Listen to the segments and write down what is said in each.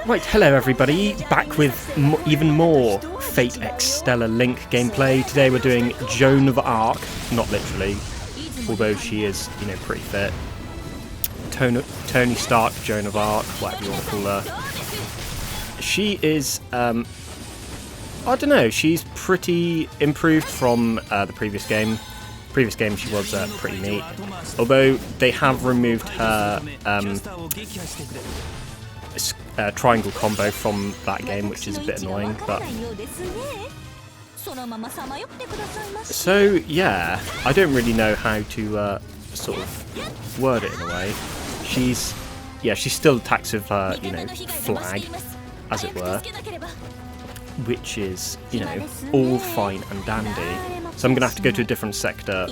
Right, hello everybody, back with even more Fate Extella Link gameplay. Today we're doing Joan of Arc, not literally, although she is, you know, pretty fit. Tony Stark, Joan of Arc, whatever you want to call her. She is, I don't know, she's pretty improved from the previous game. Previous game she was pretty neat, although they have removed her triangle combo from that game, which is a bit annoying. But so yeah, I don't really know how to sort of word it in a way. She's she still attacks with her, you know, flag, as it were, which is, you know, all fine and dandy. So I'm going to have to go to a different sector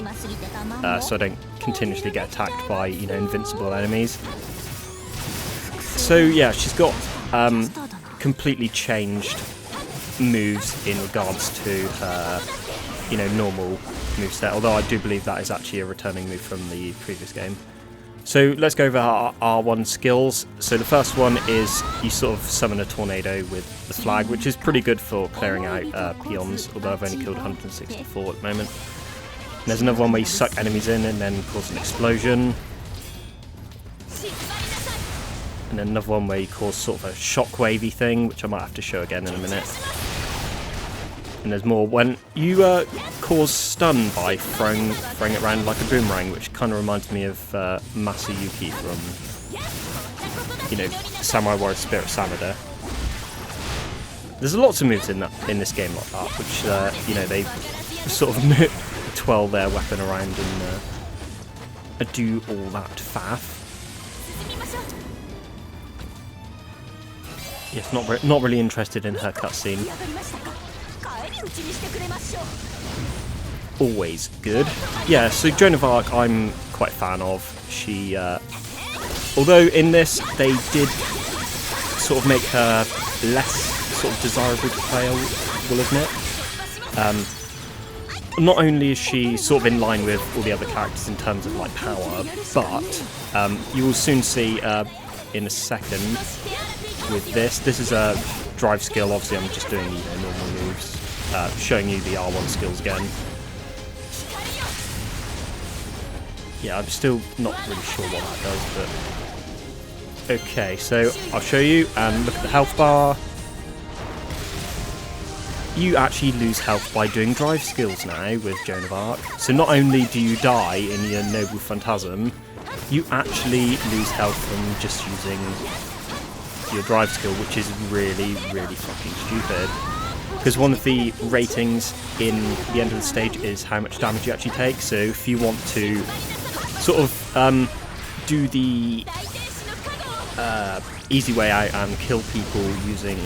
so I don't continuously get attacked by, you know, invincible enemies. So yeah, she's got completely changed moves in regards to her, you know, normal moveset, although I do believe that is actually a returning move from the previous game. So let's go over our R1 skills. So the first one is you sort of summon a tornado with the flag, which is pretty good for clearing out peons, although I've only killed 164 at the moment. And there's another one where you suck enemies in and then cause an explosion. And then another one where you cause sort of a shockwavy thing, which I might have to show again in a minute. And there's more when you cause stun by throwing it around like a boomerang, which kind of reminds me of Masayuki from, you know, Samurai Warrior Spirit Samada. There's lots of moves in this game like that, which you know, they sort of twirl their weapon around and do all that faff. Yes, not really interested in her cutscene. Always good. Yeah, so Joan of Arc I'm quite a fan of. She, although in this they did sort of make her less sort of desirable to play, I will admit. Not only is she sort of in line with all the other characters in terms of like power, but you will soon see in a second with this is a drive skill. Obviously I'm just doing, you know, normal moves. Showing you the R1 skills again. Yeah, I'm still not really sure what that does, but... Okay, so I'll show you, and look at the health bar. You actually lose health by doing drive skills now with Joan of Arc. So not only do you die in your Noble Phantasm, you actually lose health from just using your drive skill, which is really, really fucking stupid. Because one of the ratings in the end of the stage is how much damage you actually take. So if you want to sort of do the easy way out and kill people using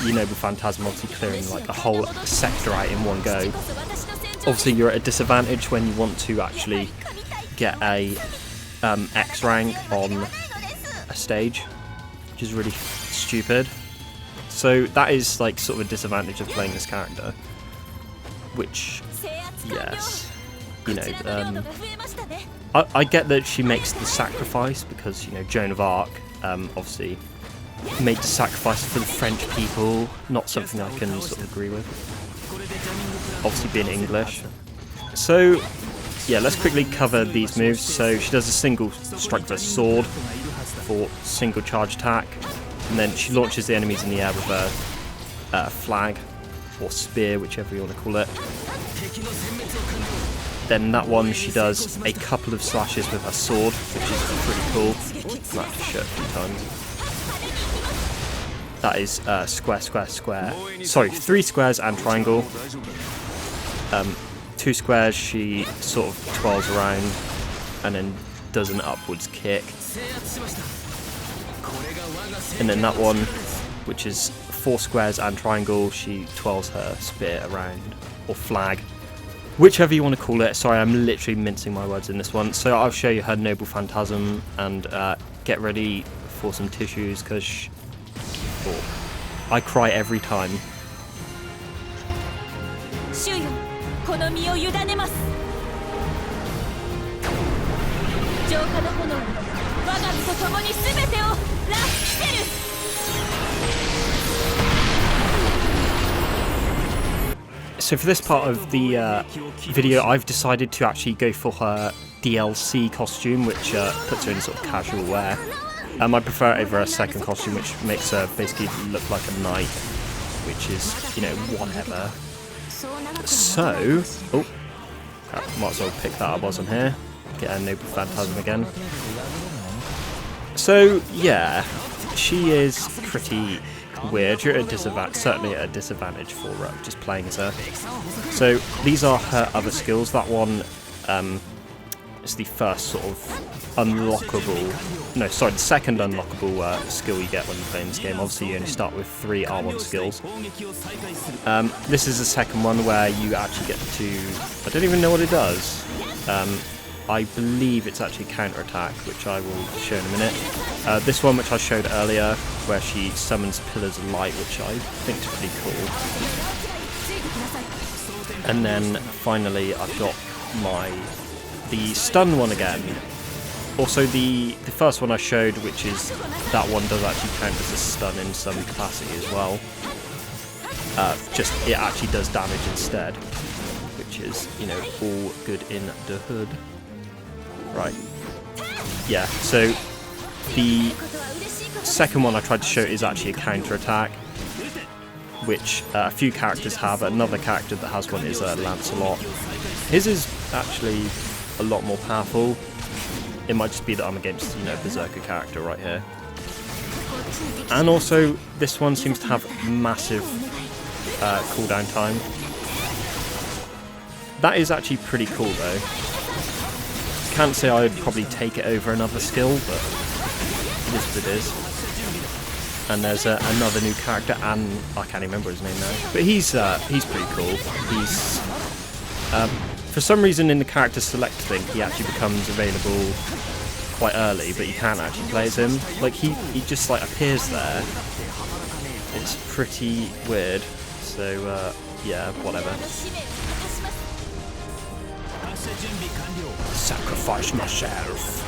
your Noble Phantasm, obviously clearing like a whole sector out in one go, obviously you're at a disadvantage when you want to actually get a X rank on a stage, which is really stupid. So that is like sort of a disadvantage of playing this character, which, yes, you know, I get that she makes the sacrifice because, you know, Joan of Arc obviously made the sacrifice for the French people, not something I can sort of agree with, obviously being English. So yeah, let's quickly cover these moves. So she does a single strike with her sword for single charge attack. And then she launches the enemies in the air with a flag, or spear, whichever you want to call it. Then that one, she does a couple of slashes with her sword, which is pretty cool. I might have to show it a few times. That is square, square, square. Sorry, 3 squares and triangle. 2 squares, she sort of twirls around and then does an upwards kick. And then that one, which is 4 squares and triangle, she twirls her spear around, or flag, whichever you want to call it. Sorry, I'm literally mincing my words in this one. So I'll show you her Noble Phantasm, and get ready for some tissues, because I cry every time. So for this part of the video, I've decided to actually go for her DLC costume, which puts her in sort of casual wear. I prefer it over a second costume, which makes her basically look like a knight, which is, you know, whatever. So, oh, might as well pick that up whilst I'm here. Get a Noble Phantasm again. So, yeah, she is pretty weird. You're at a disadvantage, certainly at a disadvantage for just playing as her. So, these are her other skills. That one is the first sort of unlockable, no, sorry, the second unlockable skill you get when you play in this game. Obviously, you only start with 3 R1 skills. This is the second one where you actually get to, I don't even know what it does. I believe it's actually counter-attack, which I will show in a minute. This one, which I showed earlier, where she summons Pillars of Light, which I think is pretty cool. And then finally, I've got the stun one again. Also, the first one I showed, which is that one, does actually count as a stun in some capacity as well. Just it actually does damage instead, which is, you know, all good in the hood. Right. Yeah. So the second one I tried to show is actually a counter attack, which a few characters have. Another character that has one is Lancelot. His is actually a lot more powerful. It might just be that I'm against, you know, Berserker character right here. And also, this one seems to have massive cooldown time. That is actually pretty cool though. Can't say I would probably take it over another skill, but it is what it is. And there's another new character, and I can't remember his name now, but he's pretty cool. He's for some reason in the character select thing, he actually becomes available quite early, but you can't actually play as him. Like he just like appears there. It's pretty weird. So yeah, whatever. Sacrifice myself.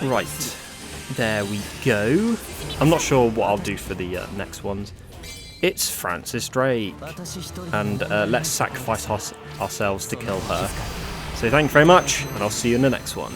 Right, there we go. I'm not sure what I'll do for the next ones. It's Francis Drake, and let's sacrifice ourselves to kill her. So thank you very much, and I'll see you in the next one.